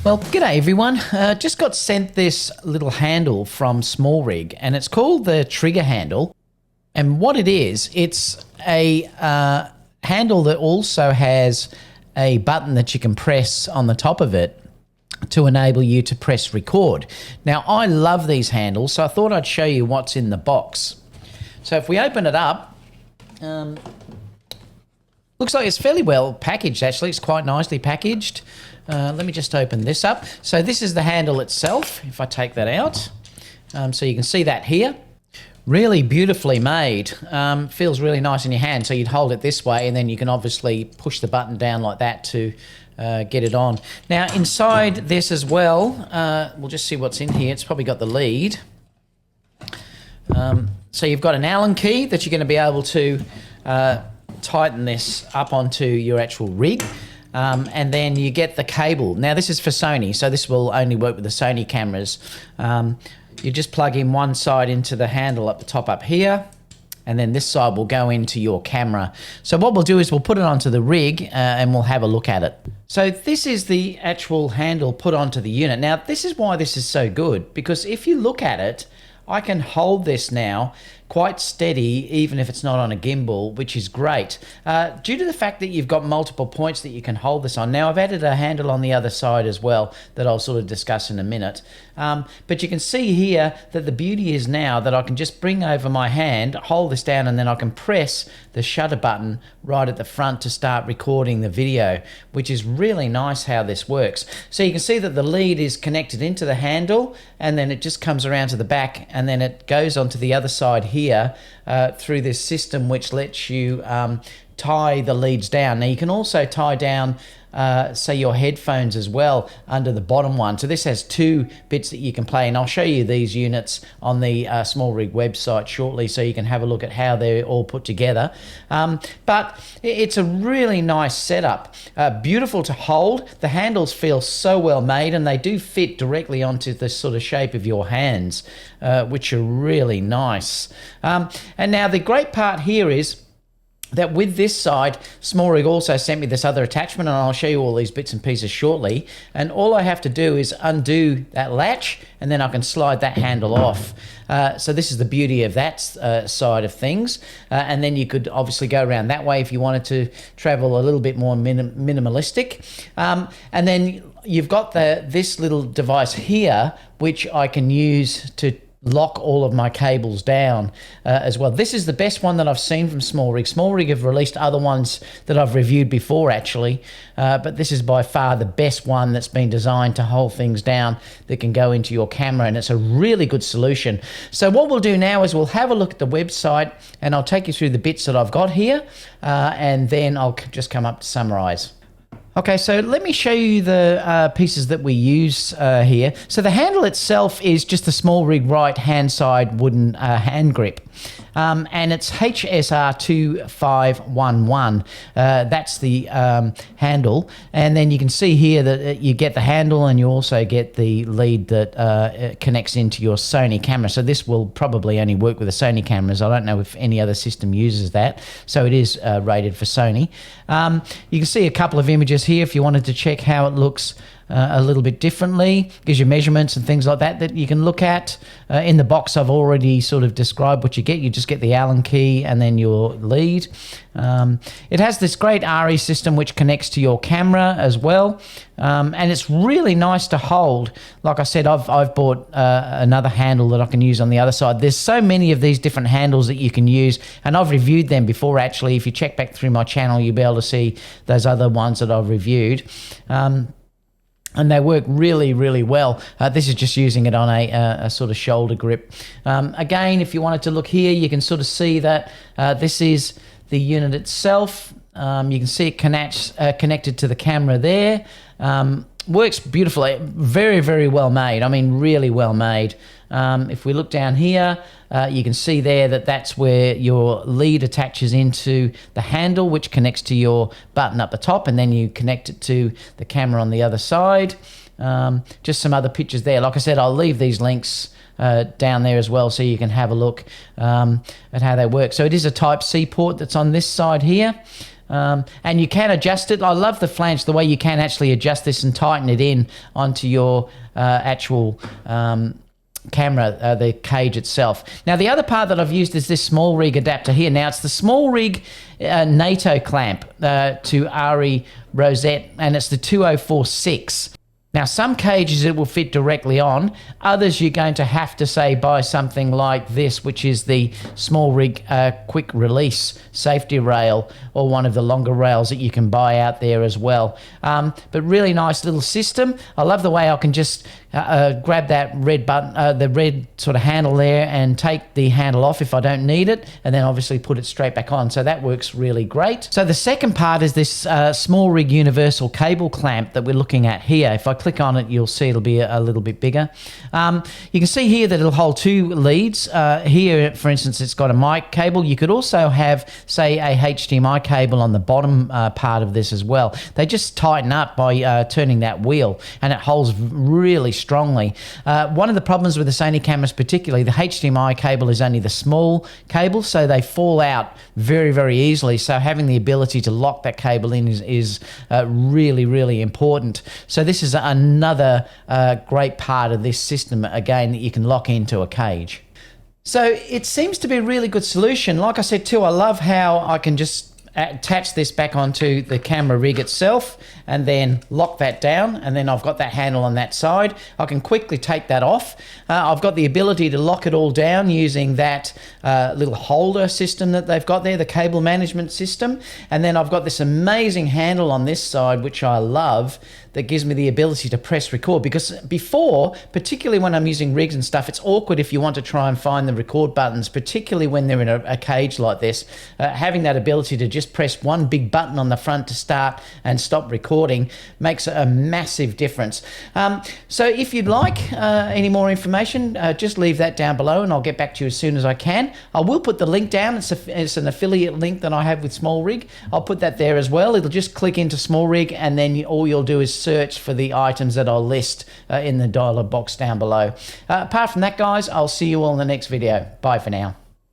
Well, g'day everyone. Just got sent this little handle from SmallRig, and it's called the trigger handle. And what it is, it's a handle that also has a button that you can press on the top of it to enable you to press record. Now, I love these handles, so I thought I'd show you what's in the box. So if we open it up, looks like it's fairly well packaged, actually. It's quite nicely packaged. Let me just open this up. So this is the handle itself, if I take that out. So you can see that here. Really beautifully made. Feels really nice in your hand. So you'd hold it this way, and then you can obviously push the button down like that to get it on. Now inside this as well, we'll just see what's in here. It's probably got the lead. So you've got an Allen key that you're going to be able to tighten this up onto your actual rig. And then you get the cable. Now this is for Sony, so this will only work with the Sony cameras. You just plug in one side into the handle at the top up here, and then this side will go into your camera. So what we'll do is we'll put it onto the rig and we'll have a look at it. So this is the actual handle put onto the unit. Now this is why this is so good, because if you look at it, I can hold this now quite steady, even if it's not on a gimbal, which is great. Due to the fact that you've got multiple points that you can hold this on. Now, I've added a handle on the other side as well that I'll sort of discuss in a minute. But you can see here that the beauty is now that I can just bring over my hand, hold this down, and then I can press the shutter button right at the front to start recording the video, which is really nice how this works. So you can see that the lead is connected into the handle, and then it just comes around to the back, and then it goes onto the other side here through this system which lets you tie the leads down. Now you can also tie down say your headphones as well under the bottom one. So this has two bits that you can play, and I'll show you these units on the SmallRig website shortly so you can have a look at how they're all put together. But it's a really nice setup, beautiful to hold. The handles feel so well made, and they do fit directly onto the sort of shape of your hands, which are really nice. And now the great part here is that with this side, SmallRig also sent me this other attachment, and I'll show you all these bits and pieces shortly. And all I have to do is undo that latch, and then I can slide that handle off. So this is the beauty of that side of things. And then you could obviously go around that way if you wanted to travel a little bit more minimalistic. And then you've got this little device here, which I can use to lock all of my cables down as well. This is the best one that I've seen from SmallRig. SmallRig have released other ones that I've reviewed before actually, but this is by far the best one that's been designed to hold things down that can go into your camera, and it's a really good solution. So what we'll do now is we'll have a look at the website, and I'll take you through the bits that I've got here, and then I'll just come up to summarize. Okay, so let me show you the pieces that we use here. So the handle itself is just a SmallRig right hand side wooden hand grip. And it's HSR2511. That's the handle. And then you can see here that you get the handle, and you also get the lead that connects into your Sony camera. So this will probably only work with the Sony cameras. I don't know if any other system uses that. So it is rated for Sony. You can see a couple of images here if you wanted to check how it looks a little bit differently. Gives you measurements and things like that you can look at. In the box I've already sort of described what you get. You just get the Allen key and then your lead. It has this great RE system which connects to your camera as well, and it's really nice to hold. Like I said, I've bought another handle that I can use on the other side. There's so many of these different handles that you can use, and I've reviewed them before actually. If you check back through my channel, you'll be able to see those other ones that I've reviewed. And they work really, really well. This is just using it on a sort of shoulder grip. Again, if you wanted to look here, you can sort of see that this is the unit itself. You can see it connected to the camera there. Works beautifully, very, very well made. I mean, really well made. If we look down here, you can see there that that's where your lead attaches into the handle, which connects to your button up the top, and then you connect it to the camera on the other side. Just some other pictures there. Like I said, I'll leave these links down there as well so you can have a look at how they work. So it is a Type-C port that's on this side here. And you can adjust it. I love the flange, the way you can actually adjust this and tighten it in onto your actual camera, the cage itself. Now, the other part that I've used is this SmallRig adapter here. Now, it's the SmallRig Nato Clamp to RE Rosette, and it's the 2046. Now, some cages it will fit directly on. Others you're going to have to, say, buy something like this, which is the SmallRig quick release safety rail, or one of the longer rails that you can buy out there as well. But really nice little system. I love the way I can just grab that red button, the red sort of handle there, and take the handle off if I don't need it, and then obviously put it straight back on. So that works really great. So the second part is this SmallRig universal cable clamp that we're looking at here. If I click on it, you'll see it'll be a little bit bigger. You can see here that it'll hold 2 leads. Here, for instance, it's got a mic cable. You could also have, say, a HDMI cable on the bottom part of this as well. They just tighten up by turning that wheel, and it holds really strongly. One of the problems with the Sony cameras, particularly, the HDMI cable is only the small cable, so they fall out very, very easily. So having the ability to lock that cable in is really, really important. So this is another great part of this system, again, that you can lock into a cage. So it seems to be a really good solution. Like I said too, I love how I can just attach this back onto the camera rig itself and then lock that down, and then I've got that handle on that side. I can quickly take that off. I've got the ability to lock it all down using that little holder system that they've got there, the cable management system. And then I've got this amazing handle on this side, which I love, that gives me the ability to press record, because before, particularly when I'm using rigs and stuff, it's awkward if you want to try and find the record buttons, particularly when they're in a cage like this. Having that ability to just press one big button on the front to start and stop recording makes a massive difference. So if you'd like any more information, just leave that down below and I'll get back to you as soon as I can. I will put the link down. It's an affiliate link that I have with SmallRig. I'll put that there as well. It'll just click into SmallRig, and then all you'll do is search for the items that I'll list in the dialog box down below. Apart from that, guys, I'll see you all in the next video. Bye for now.